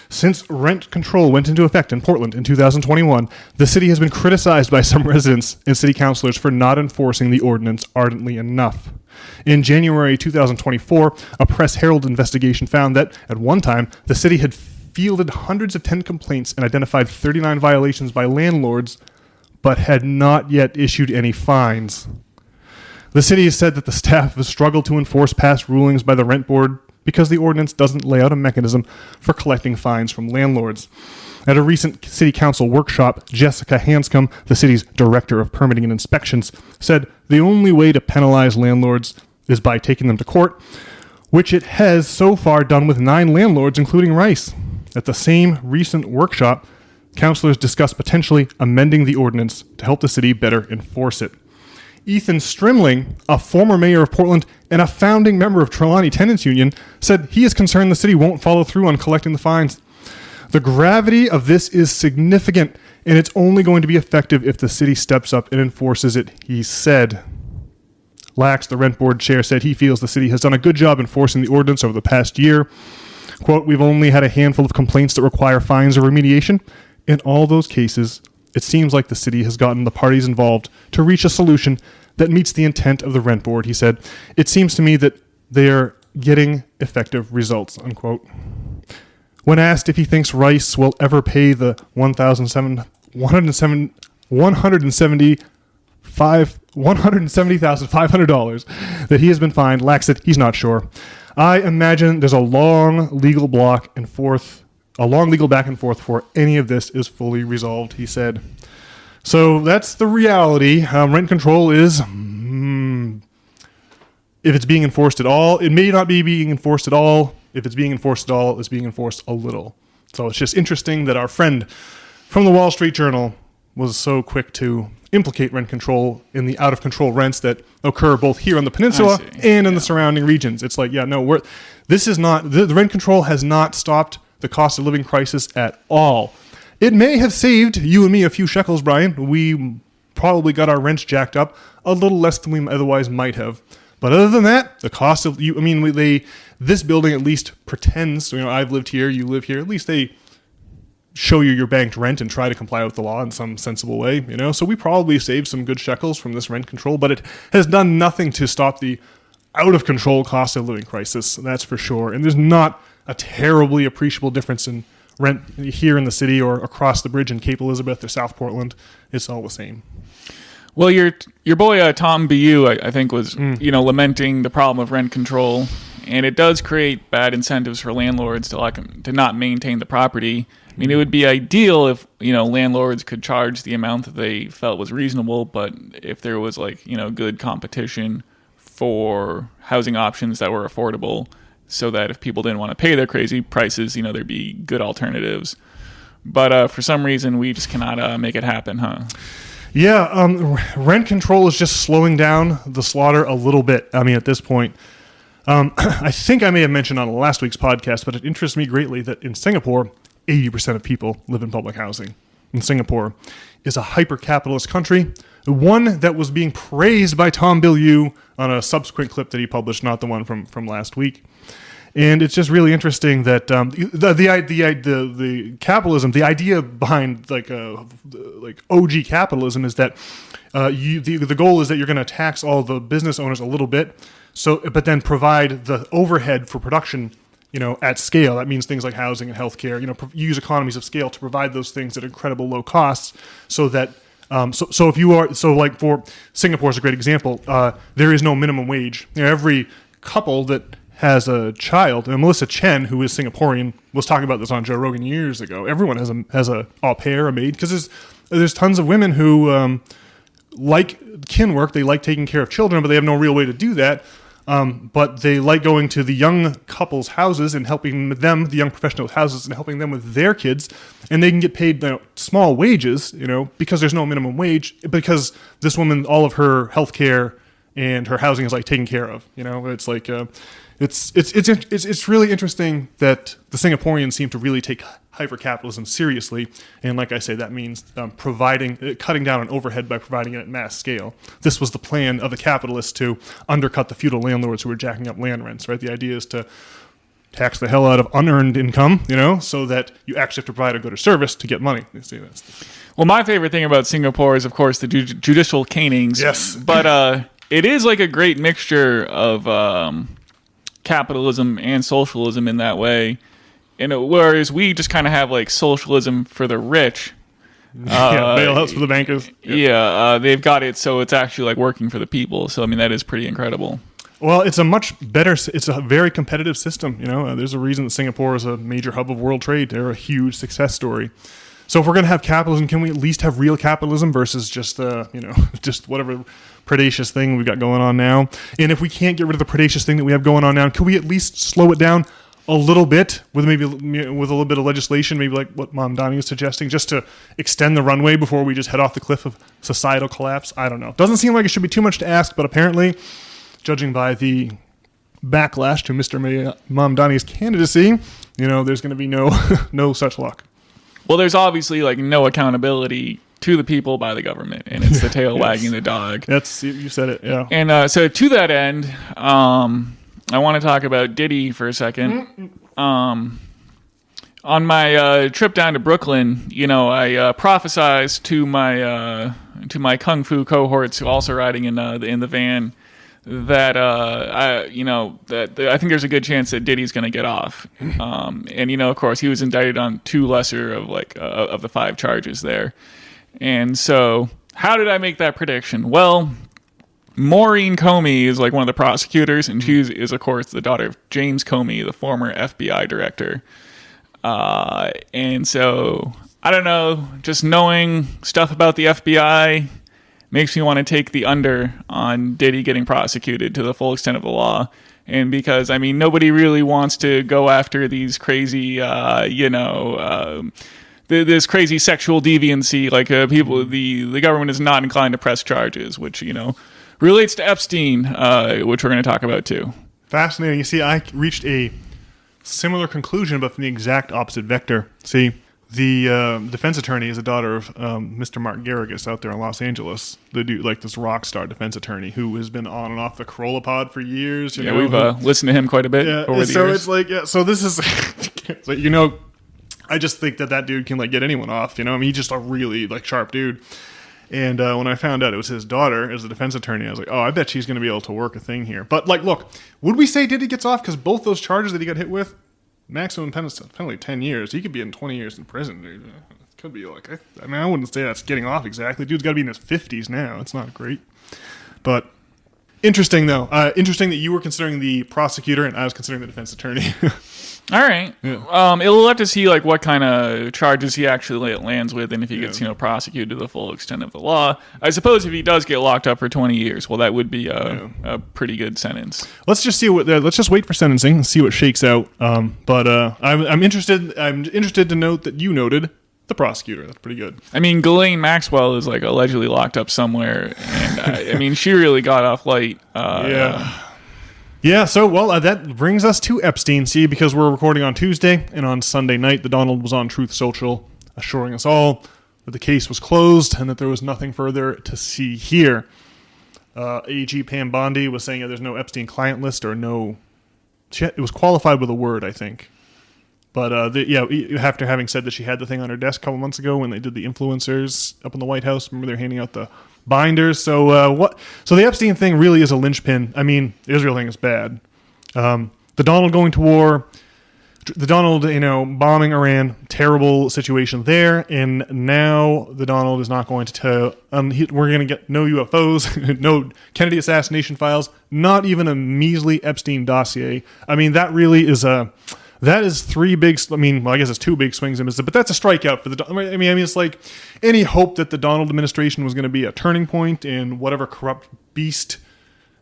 Since rent control went into effect in Portland in 2021, the city has been criticized by some residents and city councilors for not enforcing the ordinance ardently enough. In January 2024, a Press Herald investigation found that, at one time, the city had fielded hundreds of tenant complaints and identified 39 violations by landlords, but had not yet issued any fines. The city has said that the staff has struggled to enforce past rulings by the rent board because the ordinance doesn't lay out a mechanism for collecting fines from landlords. At a recent city council workshop, Jessica Hanscom, the city's director of permitting and inspections, said the only way to penalize landlords is by taking them to court, which it has so far done with 9 landlords, including Rice. At the same recent workshop, councilors discussed potentially amending the ordinance to help the city better enforce it. Ethan Strimling, a former mayor of Portland and a founding member of Trelawney Tenants Union, said he is concerned the city won't follow through on collecting the fines. The gravity of this is significant, and it's only going to be effective if the city steps up and enforces it, he said. Lax, the rent board chair, said he feels the city has done a good job enforcing the ordinance over the past year. Quote, we've only had a handful of complaints that require fines or remediation. In all those cases, it seems like the city has gotten the parties involved to reach a solution that meets the intent of the rent board, he said. It seems to me that they are getting effective results, unquote. When asked if he thinks Rice will ever pay the $170,500 that he has been fined, Lax said he's not sure. I imagine there's a long legal back and forth before any of this is fully resolved, he said. So that's the reality. Rent control is, if it's being enforced at all, it may not be being enforced at all. If it's being enforced at all, it's being enforced a little. So it's just interesting that our friend from the Wall Street Journal was so quick to implicate rent control in the out-of-control rents that occur both here on the peninsula and in the surrounding regions. It's like, the rent control has not stopped the cost of living crisis at all. It may have saved you and me a few shekels, Brian. We probably got our rents jacked up a little less than we otherwise might have. But other than that, the cost of this building at least pretends, I've lived here, you live here, at least they show you your banked rent and try to comply with the law in some sensible way, So we probably saved some good shekels from this rent control, but it has done nothing to stop the out of control cost of living crisis, that's for sure. And there's not a terribly appreciable difference in rent here in the city or across the bridge in Cape Elizabeth or South Portland. It's all the same. Well, your boy Tom Bu, I think, was lamenting the problem of rent control, and it does create bad incentives for landlords to not maintain the property. I mean, it would be ideal if landlords could charge the amount that they felt was reasonable, but if there was good competition for housing options that were affordable, so that if people didn't want to pay their crazy prices, there'd be good alternatives. But for some reason, we just cannot make it happen, huh? Yeah, rent control is just slowing down the slaughter a little bit. I mean, at this point, I think I may have mentioned on last week's podcast, but it interests me greatly that in Singapore, 80% of people live in public housing. And Singapore is a hyper-capitalist country, one that was being praised by Tom Bilyeu on a subsequent clip that he published, not the one from last week. And it's just really interesting that the capitalism, the idea behind like OG capitalism is that the goal is that you're going to tax all the business owners a little bit, but then provide the overhead for production, at scale. That means things like housing and healthcare. Use economies of scale to provide those things at incredible low costs, so that. For Singapore is a great example. There is no minimum wage. Every couple that has a child, and Melissa Chen, who is Singaporean, was talking about this on Joe Rogan years ago. Everyone has a au pair, a maid, because there's tons of women who like kin work. They like taking care of children, but they have no real way to do that. But they like going to the young couples' houses and helping them, the young professionals' houses, and helping them with their kids. And they can get paid small wages, because there's no minimum wage, because this woman, all of her health care and her housing is taken care of. It's like It's really interesting that the Singaporeans seem to really take hyper-capitalism seriously, and like I say, that means cutting down on overhead by providing it at mass scale. This was the plan of the capitalists to undercut the feudal landlords who were jacking up land rents, right? The idea is to tax the hell out of unearned income, so that you actually have to provide a good service to get money. You see, Well, my favorite thing about Singapore is, of course, the judicial canings. Yes. But it is like a great mixture of capitalism and socialism in that way. Whereas we just kind of have like socialism for the rich. Bailouts for the bankers. Yeah, they've got it so it's actually like working for the people. So, I mean, that is pretty incredible. Well, it's a very competitive system. There's a reason that Singapore is a major hub of world trade. They're a huge success story. So if we're going to have capitalism, can we at least have real capitalism versus just just whatever predacious thing we got going on now? And if we can't get rid of the predacious thing that we have going on now, can we at least slow it down a little bit with a little bit of legislation, maybe like what Mom Donnie is suggesting, just to extend the runway before we just head off the cliff of societal collapse? I don't know. Doesn't seem like it should be too much to ask, but apparently, judging by the backlash to Mr. Mom Donnie's candidacy, there's going to be no such luck. Well, there's obviously like no accountability to the people by the government, and it's the tail wagging the dog. You said it, yeah. And so to that end, I want to talk about Diddy for a second. On my trip down to Brooklyn, I prophesized to my kung fu cohorts, also riding in the van, that I think there's a good chance that Diddy's going to get off. And of course, he was indicted on 2 lesser of the 5 charges there. And so, how did I make that prediction? Well, Maureen Comey is like one of the prosecutors, and she is, of course, the daughter of James Comey, the former FBI director. And so, I don't know, just knowing stuff about the FBI makes me want to take the under on Diddy getting prosecuted to the full extent of the law. And because, I mean, nobody really wants to go after these crazy, this crazy sexual deviancy, like people, the government is not inclined to press charges, which, relates to Epstein, which we're going to talk about too. Fascinating. You see, I reached a similar conclusion, but from the exact opposite vector. See, the defense attorney is a daughter of Mr. Mark Garrigus out there in Los Angeles. The dude, like this rock star defense attorney who has been on and off the Corolla pod for years. We've listened to him quite a bit over the years. So it's like, so this is, I just think that dude can like get anyone off. He's just a really like sharp dude. And when I found out it was his daughter as a defense attorney, I was like, oh, I bet she's going to be able to work a thing here. But like, look, would we say Diddy gets off? Because both those charges that he got hit with, maximum penalty 10 years. He could be in 20 years in prison. Dude. It could be like, I wouldn't say that's getting off exactly. Dude's got to be in his 50s now. It's not great. But interesting, though. Interesting that you were considering the prosecutor and I was considering the defense attorney. All right. Yeah. We'll have to see like what kind of charges he actually lands with, and if he gets prosecuted to the full extent of the law. I suppose if he does get locked up for 20 years, well, that would be a pretty good sentence. Let's just see let's just wait for sentencing and see what shakes out. But I'm interested. I'm interested to note that you noted the prosecutor. That's pretty good. I mean, Ghislaine Maxwell is like allegedly locked up somewhere, and she really got off light. Yeah, so, that brings us to Epstein, because we're recording on Tuesday, and on Sunday night, the Donald was on Truth Social, assuring us all that the case was closed and that there was nothing further to see here. AG Pam Bondi was saying there's no Epstein client list or no... it was qualified with a word, I think. But, after having said that she had the thing on her desk a couple months ago when they did the influencers up in the White House, remember they were handing out the binders. So So the Epstein thing really is a linchpin. I mean, the Israel thing is bad. The Donald going to war, the Donald, bombing Iran, terrible situation there. And now the Donald is not going to tell. We're going to get no UFOs, no Kennedy assassination files, not even a measly Epstein dossier. I mean, that really is that is 3 big. I guess it's 2 big swings and misses, but that's a strikeout for the. I mean, it's like any hope that the Donald administration was going to be a turning point in whatever corrupt beast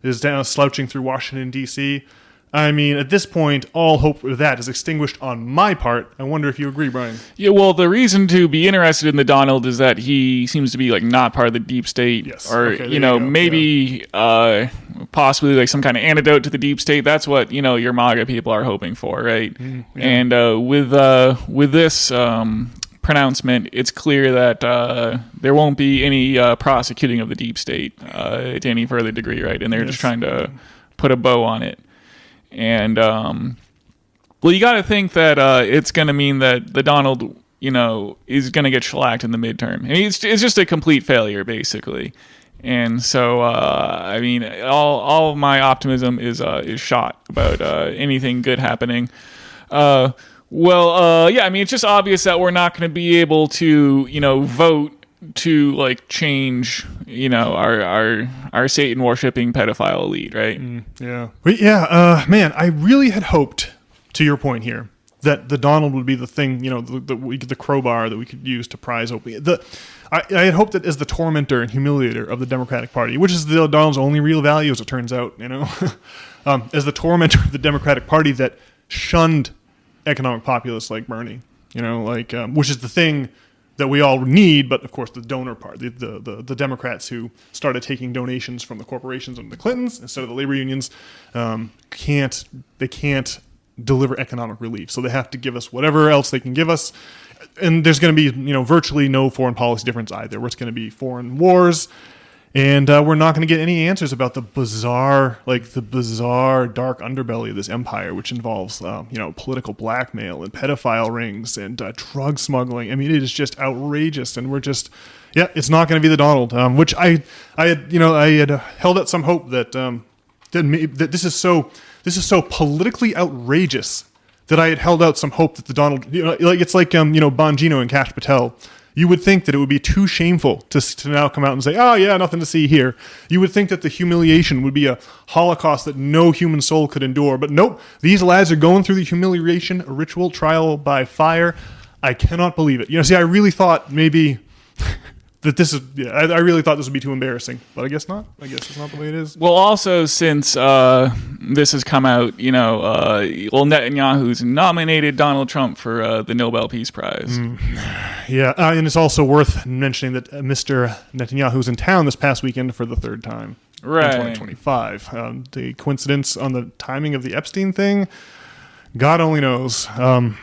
is down slouching through Washington D.C. I mean, at this point, all hope for that is extinguished on my part. I wonder if you agree, Brian. Yeah, well, the reason to be interested in the Donald is that he seems to be like not part of the deep state, yes. or okay, maybe part possibly like some kind of antidote to the deep state. That's what, your MAGA people are hoping for, right? Yeah. And with this pronouncement, it's clear that there won't be any prosecuting of the deep state to any further degree, right? And they're just trying to put a bow on it. And well, you got to think that it's going to mean that the Donald, is going to get shellacked in the midterm. I mean, it's just a complete failure, basically. And so, I mean, all of my optimism is shot about anything good happening. Yeah, I mean, it's just obvious that we're not going to be able to, vote to like change, our Satan worshipping pedophile elite, right? Yeah. But man, I really had hoped, to your point here, that the Donald would be the thing, the crowbar that we could use to prise open. I had hoped that as the tormentor and humiliator of the Democratic Party, which is the Donald's only real value, as it turns out, as the tormentor of the Democratic Party that shunned economic populists like Bernie, which is the thing that we all need, but of course the donor part, the Democrats who started taking donations from the corporations and the Clintons instead of the labor unions, can't deliver economic relief. So they have to give us whatever else they can give us. And there's going to be, virtually no foreign policy difference either. It's going to be foreign wars. And we're not going to get any answers about the bizarre dark underbelly of this empire, which involves, political blackmail and pedophile rings and drug smuggling. I mean, it is just outrageous. And it's not going to be the Donald, which I had held out some hope that that this is so politically outrageous that I had held out some hope that the Donald, it's like, Bongino and Kash Patel. You would think that it would be too shameful to now come out and say, oh yeah, nothing to see here. You would think that the humiliation would be a Holocaust that no human soul could endure. But nope, these lads are going through the humiliation ritual, trial by fire. I cannot believe it. I really thought maybe that this is, I really thought this would be too embarrassing, but I guess not. I guess it's not the way it is. Well, also, since this has come out, Netanyahu's nominated Donald Trump for the Nobel Peace Prize. Yeah, and it's also worth mentioning that Mr. Netanyahu's in town this past weekend for the third time. Right. In 2025. The coincidence on the timing of the Epstein thing, God only knows. So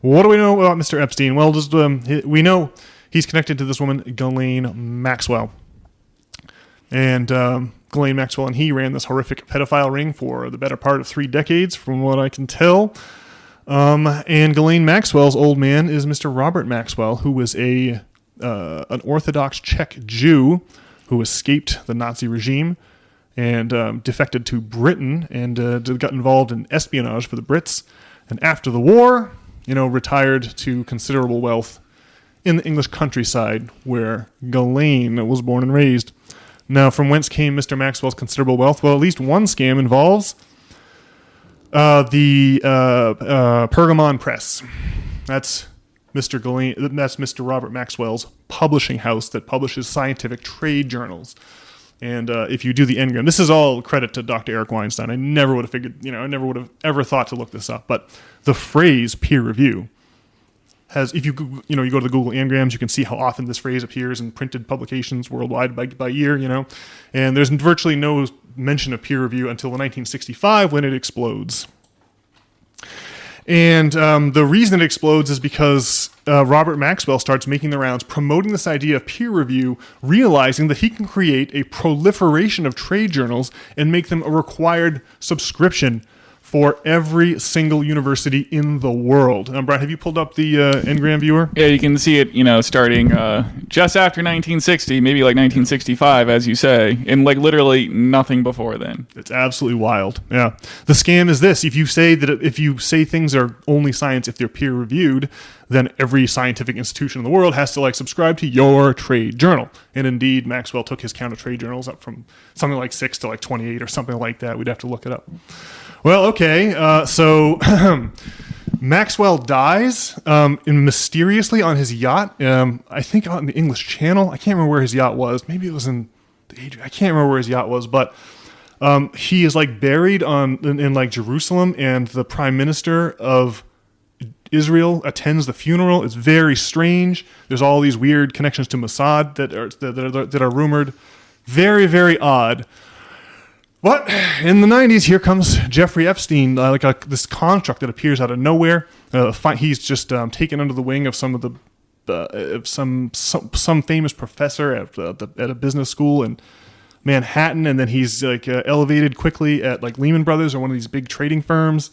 what do we know about Mr. Epstein? Well, just we know he's connected to this woman, Ghislaine Maxwell. And Ghislaine Maxwell and he ran this horrific pedophile ring for the better part of 3 decades, from what I can tell. And Ghislaine Maxwell's old man is Mr. Robert Maxwell, who was an Orthodox Czech Jew who escaped the Nazi regime and defected to Britain and got involved in espionage for the Brits. And after the war, retired to considerable wealth in the English countryside where Ghislaine was born and raised. Now, from whence came Mr. Maxwell's considerable wealth? Well, at least one scam involves the Pergamon Press. That's Mr. Robert Maxwell's publishing house that publishes scientific trade journals. And if you do the engram, this is all credit to Dr. Eric Weinstein. I never would have figured, I never would have ever thought to look this up. But the phrase peer review has, if you go to the Google Anagrams, you can see how often this phrase appears in printed publications worldwide by year, and there's virtually no mention of peer review until 1965 when it explodes. And the reason it explodes is because Robert Maxwell starts making the rounds promoting this idea of peer review, realizing that he can create a proliferation of trade journals and make them a required subscription for every single university in the world. Brian, have you pulled up the Ngram viewer? Yeah, you can see it, starting just after 1960, maybe like 1965, as you say, and like literally nothing before then. It's absolutely wild. Yeah. The scam is this: if you say things are only science if they're peer reviewed, then every scientific institution in the world has to subscribe to your trade journal. And indeed, Maxwell took his count of trade journals up from something like 6 to 28 or something like that. We'd have to look it up. Well, okay, so Maxwell dies mysteriously on his yacht, I think on the English Channel. I can't remember where his yacht was. Maybe it was in the Adriatic. I can't remember where his yacht was, but he is buried in Jerusalem, and the Prime Minister of Israel attends the funeral. It's very strange. There's all these weird connections to Mossad that are rumored. Very, very odd. But in the 90s, here comes Jeffrey Epstein, this construct that appears out of nowhere. He's just taken under the wing of some of the some famous professor at a business school in Manhattan, and then he's elevated quickly at Lehman Brothers or one of these big trading firms.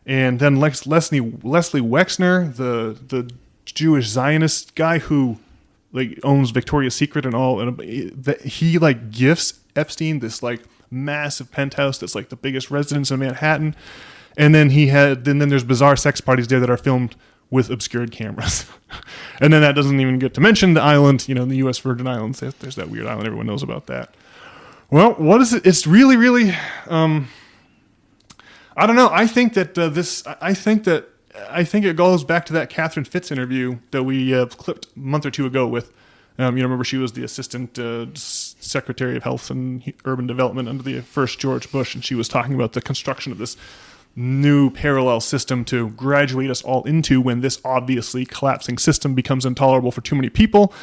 And then Leslie Wexner, the Jewish Zionist guy who owns Victoria's Secret and all, and he gifts Epstein this massive penthouse that's the biggest residence in Manhattan. And then then there's bizarre sex parties there that are filmed with obscured cameras. And then that doesn't even get to mention the island, the U.S. Virgin Islands. There's that weird island. Everyone knows about that. Well, what is it? It's really, really, I don't know. I think that I think it goes back to that Catherine Fitz interview that we clipped a month or two ago with, remember she was the assistant Secretary of Health and Urban Development under the first George Bush, and she was talking about the construction of this new parallel system to graduate us all into when this obviously collapsing system becomes intolerable for too many people.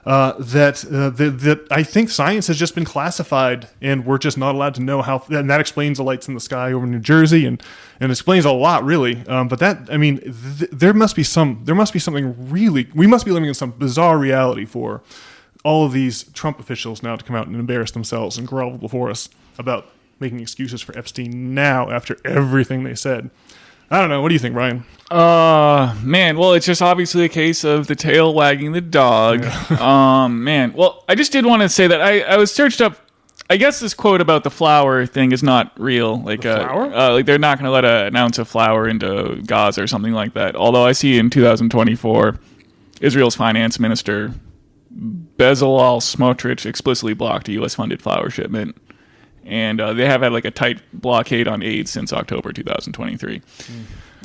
That I think science has just been classified, and we're just not allowed to know how. And that explains the lights in the sky over New Jersey, and explains a lot, really. But there must be something really. We must be living in some bizarre reality for all of these Trump officials now to come out and embarrass themselves and grovel before us about making excuses for Epstein now after everything they said. I don't know. What do you think, Ryan? Man, well, it's just obviously a case of the tail wagging the dog. Man, well, I just did want to say that I was searched up. I guess this quote about the flour thing is not real. Flour? They're not going to let an ounce of flour into Gaza or something like that. Although I see in 2024, Israel's finance minister Bezalel Smotrich explicitly blocked a U.S.-funded flour shipment. And they have had a tight blockade on aid since October 2023.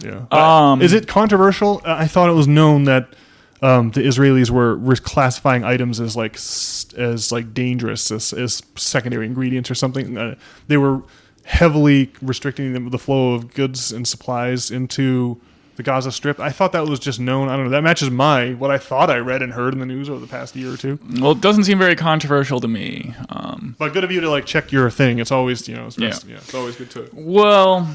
Yeah. Is it controversial? I thought it was known that the Israelis were classifying items as dangerous as secondary ingredients or something. They were heavily restricting the flow of goods and supplies into the Gaza Strip. I thought that was just known. I don't know. That matches what I thought I read and heard in the news over the past year or two. Well, it doesn't seem very controversial to me. But good of you to check your thing. It's always, it's always good to. Well,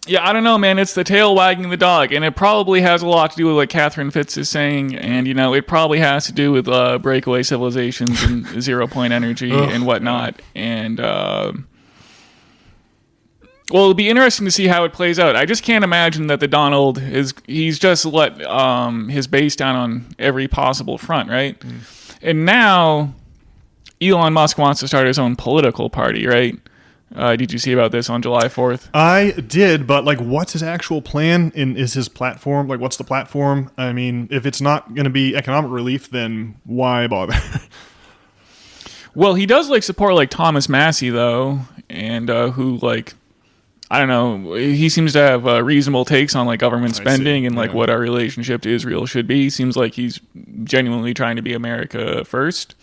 yeah, I don't know, man. It's the tail wagging the dog, and it probably has a lot to do with what Catherine Fitz is saying, and it probably has to do with breakaway civilizations and 0 point energy and whatnot, and. Well, it'll be interesting to see how it plays out. I just can't imagine that the Donald he's just let his base down on every possible front, right? And now Elon Musk wants to start his own political party, right? Did you see about this on July 4th? I did, but what's his actual plan? Is his platform? What's the platform? I mean, if it's not going to be economic relief, then why bother? Well, he does support Thomas Massey though, and who I don't know. He seems to have reasonable takes on government spending and what our relationship to Israel should be. Seems like he's genuinely trying to be America first.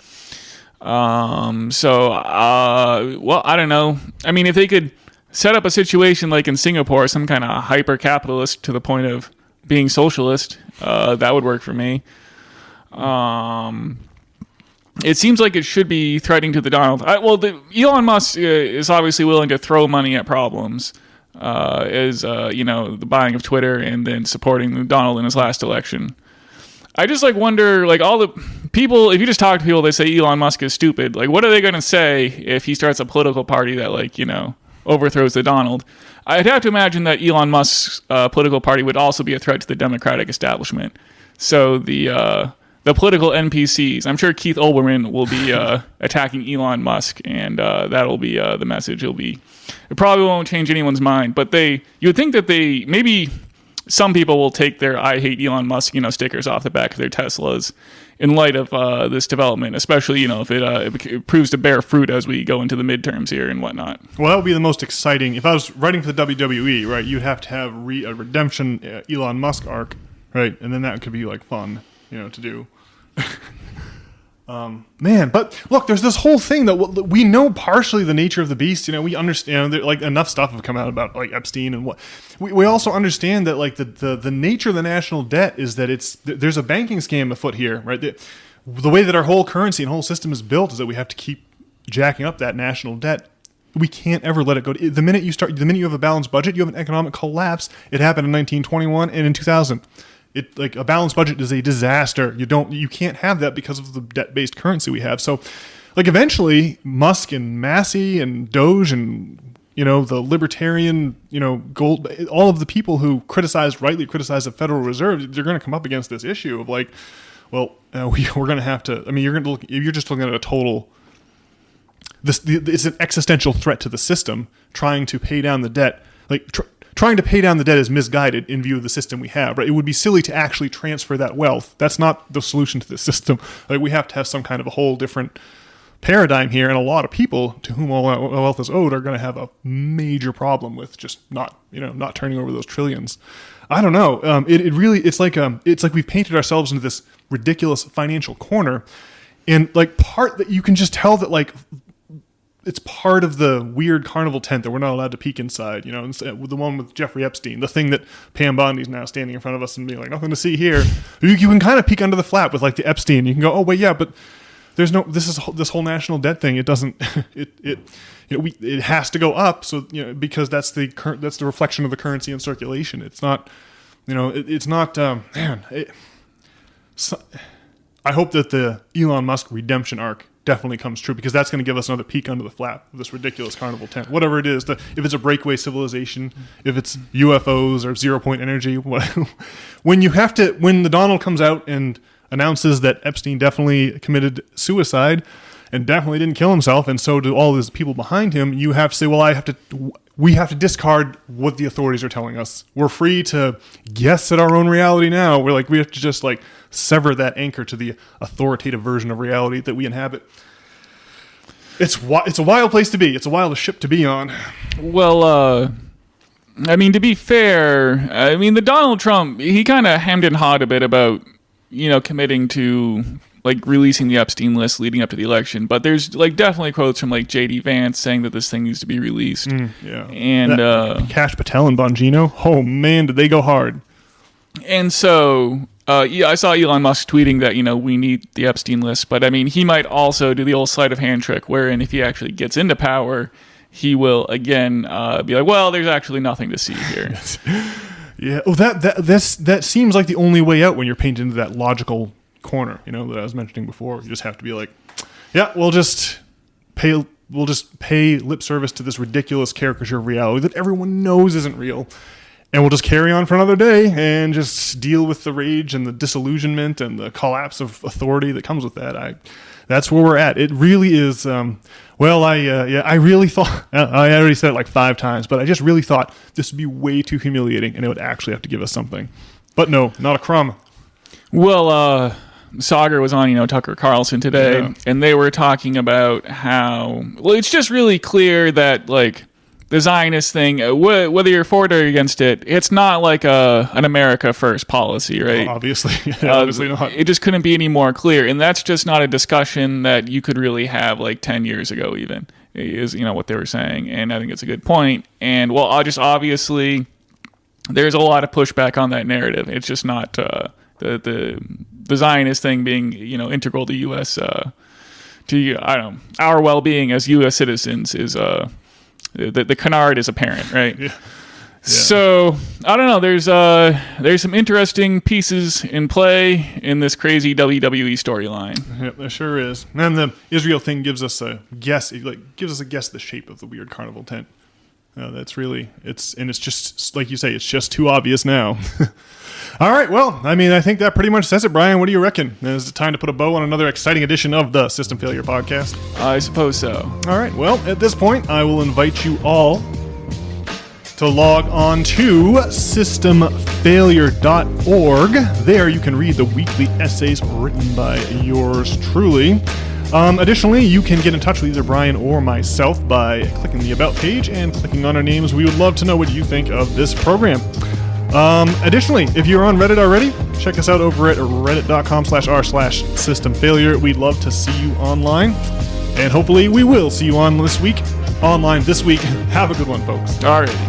Well, I don't know. I mean, if they could set up a situation like in Singapore, some kind of hyper-capitalist to the point of being socialist, that would work for me. It seems like it should be threatening to the Donald. Elon Musk is obviously willing to throw money at problems, the buying of Twitter and then supporting Donald in his last election. I just wonder, all the people, if you just talk to people, they say Elon Musk is stupid. What are they going to say if he starts a political party that overthrows the Donald? I'd have to imagine that Elon Musk's political party would also be a threat to the Democratic establishment. So the political NPCs. I'm sure Keith Olbermann will be attacking Elon Musk, and that'll be the message. It probably won't change anyone's mind, but you would think that maybe some people will take their "I hate Elon Musk" stickers off the back of their Teslas in light of this development, especially if it proves to bear fruit as we go into the midterms here and whatnot. Well, that would be the most exciting. If I was writing for the WWE, right, you'd have to have a redemption Elon Musk arc, right, and then that could be fun, to do. Man, but look, there's this whole thing that we know partially the nature of the beast. We understand that enough stuff have come out about Epstein and what we also understand that the nature of the national debt is that there's a banking scam afoot here, right? The way that our whole currency and whole system is built is that we have to keep jacking up that national debt We can't ever let it go. The minute you have a balanced budget, you have an economic collapse. It happened in 1921 and in 2000. Like a balanced budget is a disaster. You can't have that because of the debt-based currency we have. So, like, eventually Musk and Massey and Doge and the libertarian, gold, all of the people who rightly criticize the Federal Reserve, they're going to come up against this issue of like, well, we're going to have to. I mean, you're just looking at a total. It's an existential threat to the system. Trying to pay down the debt, trying to pay down the debt is misguided in view of the system we have. Right? It would be silly to actually transfer that wealth. That's not the solution to the system. Like, we have to have some kind of a whole different paradigm here, and a lot of people to whom all wealth is owed are going to have a major problem with just not turning over those trillions. I don't know. It's like we've painted ourselves into this ridiculous financial corner, and like part that you can just tell that like it's part of the weird carnival tent that we're not allowed to peek inside. The one with Jeffrey Epstein, the thing that Pam Bondi's now standing in front of us and being like, nothing to see here. You can kind of peek under the flap with like the Epstein. You can go, oh wait, yeah, but there's no. This whole national debt thing. It doesn't. It has to go up. So because that's the reflection of the currency in circulation. It's not. It's not. I hope that the Elon Musk redemption arc definitely comes true, because that's going to give us another peek under the flap of this ridiculous carnival tent. Whatever it is, if it's a breakaway civilization, if it's UFOs or 0-point energy, when the Donald comes out and announces that Epstein definitely committed suicide and definitely didn't kill himself, and so do all these people behind him, you have to say, well, we have to discard what the authorities are telling us. We're free to guess at our own reality now. We have to just sever that anchor to the authoritative version of reality that we inhabit. It's a wild place to be. It's a wild ship to be on. Well, I mean, to be fair, the Donald Trump, he kind of hemmed and hawed a bit about, committing to releasing the Epstein list leading up to the election. But there's definitely quotes from J.D. Vance saying that this thing needs to be released. Yeah. And Kash Patel and Bongino, oh man, did they go hard. And so, I saw Elon Musk tweeting that, we need the Epstein list. But, he might also do the old sleight of hand trick, wherein if he actually gets into power, he will, again, be like, well, there's actually nothing to see here. Yeah. Oh, that seems like the only way out when you're painted into that logical corner, that I was mentioning before. You just have to be like, yeah, we'll just pay lip service to this ridiculous caricature of reality that everyone knows isn't real. And we'll just carry on for another day and just deal with the rage and the disillusionment and the collapse of authority that comes with that. That's where we're at. It really is. I really thought, I already said it 5 times, but I just really thought this would be way too humiliating and it would actually have to give us something. But no, not a crumb. Well, Sagar was on, Tucker Carlson today, and they were talking about how, it's just really clear that, the Zionist thing, whether you're for it or against it, it's not an America First policy, right? Obviously. Obviously not. It just couldn't be any more clear, and that's just not a discussion that you could really have 10 years ago even, is, what they were saying, and I think it's a good point. And, obviously, there's a lot of pushback on that narrative. It's just not the Zionist thing being, integral to U.S., our well-being as U.S. citizens is... The canard is apparent, right? Yeah. So I don't know. There's some interesting pieces in play in this crazy WWE storyline. Yep, there sure is. And the Israel thing gives us a guess. Gives us a guess the shape of the weird carnival tent. That's really it's just like you say. It's just too obvious now. All right. Well, I think that pretty much says it, Brian. What do you reckon? Is it time to put a bow on another exciting edition of the System Failure Podcast? I suppose so. All right. Well, at this point, I will invite you all to log on to systemfailure.org. There you can read the weekly essays written by yours truly. Additionally, you can get in touch with either Brian or myself by clicking the About page and clicking on our names. We would love to know what you think of this program. Additionally, if you're on Reddit already, check us out over at reddit.com/r/systemfailure. We'd love to see you online, and hopefully we will see you online this week. Have a good one, folks. All right.